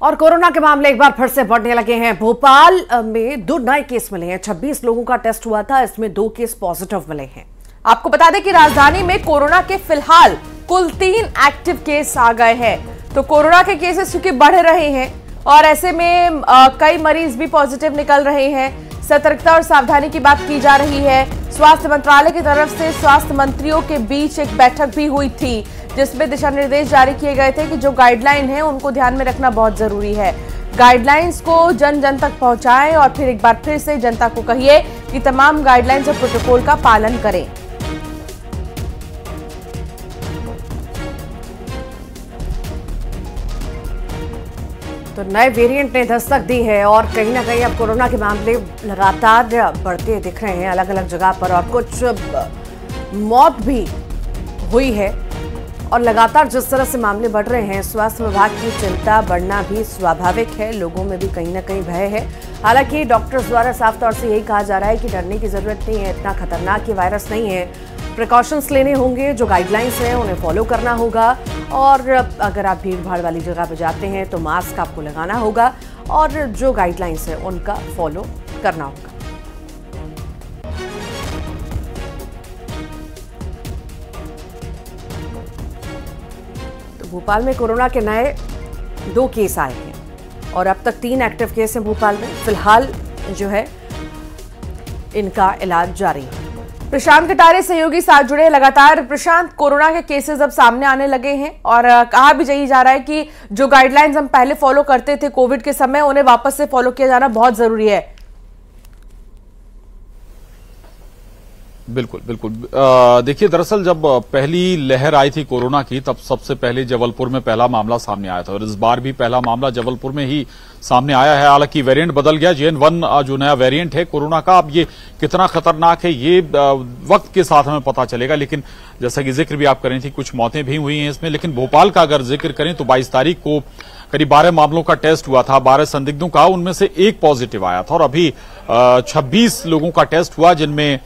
और कोरोना के मामले एक बार फिर से बढ़ने लगे हैं। भोपाल में 2 नए केस मिले हैं। 26 लोगों का टेस्ट हुआ था, इसमें 2 केस पॉजिटिव मिले हैं। आपको बता दें कि राजधानी में कोरोना के फिलहाल कुल 3 एक्टिव केस आ गए हैं। तो कोरोना के केसेस क्योंकि बढ़ रहे हैं और ऐसे में कई मरीज भी पॉजिटिव निकल रहे हैं। सतर्कता और सावधानी की बात की जा रही है। स्वास्थ्य मंत्रालय की तरफ से स्वास्थ्य मंत्रियों के बीच एक बैठक भी हुई थी, जिसमें दिशा निर्देश जारी किए गए थे कि जो गाइडलाइन है उनको ध्यान में रखना बहुत जरूरी है। गाइडलाइंस को जन जन तक पहुंचाएं और फिर एक बार फिर से जनता को कहिए कि तमाम गाइडलाइंस और प्रोटोकॉल का पालन करें। तो नए वेरिएंट ने दस्तक दी है और कहीं ना कहीं अब कोरोना के मामले लगातार बढ़ते दिख रहे हैं अलग अलग जगह पर, और कुछ मौत भी हुई है। और लगातार जिस तरह से मामले बढ़ रहे हैं, स्वास्थ्य विभाग की चिंता बढ़ना भी स्वाभाविक है। लोगों में भी कहीं ना कहीं भय है। हालांकि डॉक्टर्स द्वारा साफ तौर से यही कहा जा रहा है कि डरने की जरूरत नहीं है, इतना खतरनाक ये वायरस नहीं है। प्रिकॉशंस लेने होंगे, जो गाइडलाइंस हैं उन्हें फॉलो करना होगा। और अगर आप भीड़ भाड़ वाली जगह पर जाते हैं तो मास्क आपको लगाना होगा और जो गाइडलाइंस है उनका फॉलो करना होगा। भोपाल में कोरोना के नए 2 केस आए हैं और अब तक 3 एक्टिव केस हैं भोपाल में। फिलहाल जो है इनका इलाज जारी है। प्रशांत कटारे सहयोगी साथ जुड़े लगातार। प्रशांत, कोरोना के केसेस अब सामने आने लगे हैं और कहा भी यही जा रहा है कि जो गाइडलाइंस हम पहले फॉलो करते थे कोविड के समय, उन्हें वापस से फॉलो किया जाना बहुत जरूरी है। बिल्कुल बिल्कुल। देखिए, दरअसल जब पहली लहर आई थी कोरोना की, तब सबसे पहले जबलपुर में पहला मामला सामने आया था और इस बार भी पहला मामला जबलपुर में ही सामने आया है। हालांकि वेरिएंट बदल गया। JN1 जो नया वेरिएंट है कोरोना का, अब ये कितना खतरनाक है ये वक्त के साथ हमें पता चलेगा। लेकिन जैसा कि जिक्र भी आप कर रही थी, कुछ मौतें भी हुई हैं इसमें। लेकिन भोपाल का अगर जिक्र करें तो 22 तारीख को करीब 12 मामलों का टेस्ट हुआ था, 12 संदिग्धों का, उनमें से 1 पॉजिटिव आया था। और अभी 26 लोगों का टेस्ट हुआ, जिनमें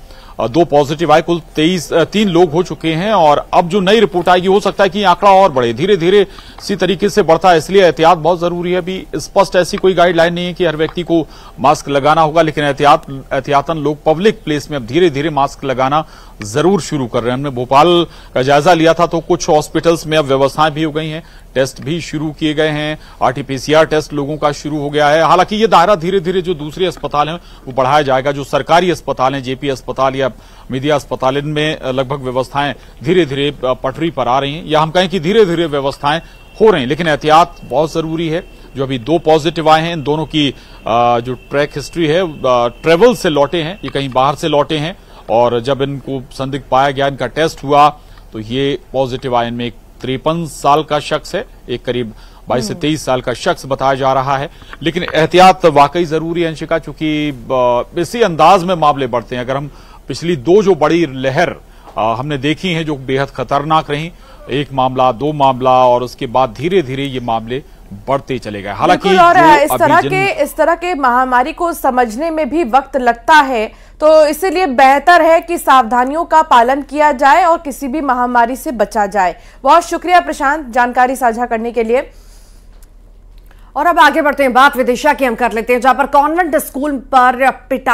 2 पॉजिटिव आए। कुल 3 लोग हो चुके हैं। और अब जो नई रिपोर्ट आएगी, हो सकता है कि आंकड़ा और बढ़े, धीरे धीरे इसी तरीके से बढ़ता है। इसलिए एहतियात बहुत जरूरी है। अभी स्पष्ट ऐसी कोई गाइडलाइन नहीं है कि हर व्यक्ति को मास्क लगाना होगा, लेकिन एहतियातन लोग पब्लिक प्लेस में अब धीरे धीरे मास्क लगाना जरूर शुरू कर रहे हैं। हमने भोपाल का जायजा लिया था तो कुछ हॉस्पिटल्स में अब व्यवस्थाएं भी हो गई हैं, टेस्ट भी शुरू किए गए हैं, RT-PCR टेस्ट लोगों का शुरू हो गया है। हालांकि ये दायरा धीरे धीरे जो दूसरे अस्पताल हैं वो बढ़ाया जाएगा। जो सरकारी अस्पताल हैं, JP अस्पताल या मीडिया अस्पताल, इनमें लगभग व्यवस्थाएं धीरे धीरे पटरी पर आ रही हैं, या हम कहें कि धीरे धीरे व्यवस्थाएं हो रही हैं। लेकिन एहतियात बहुत जरूरी है। जो अभी 2 पॉजिटिव आए हैं, इन दोनों की जो ट्रैक हिस्ट्री है, ट्रेवल से लौटे हैं, ये कहीं बाहर से लौटे हैं। और जब इनको संदिग्ध पाया गया, इनका टेस्ट हुआ, तो ये पॉजिटिव आए। इनमें एक 53 साल का शख्स है, एक करीब 22 से 23 साल का शख्स बताया जा रहा है। लेकिन एहतियात वाकई जरूरी है अंशिका, चूंकि इसी अंदाज में मामले बढ़ते हैं। अगर हम पिछली 2 जो बड़ी लहर हमने देखी हैं जो बेहद खतरनाक रही, 1 मामला, 2 मामला, और उसके बाद धीरे धीरे ये मामले बढ़ते चले गए। हालांकि इस तरह के महामारी को समझने में भी वक्त लगता है, तो इसलिए बेहतर है कि सावधानियों का पालन किया जाए और किसी भी महामारी से बचा जाए। बहुत शुक्रिया प्रशांत, जानकारी साझा करने के लिए। और अब आगे बढ़ते हैं, बात विदिशा की हम कर लेते हैं, जहां पर कॉन्वेंट स्कूल पर पिटा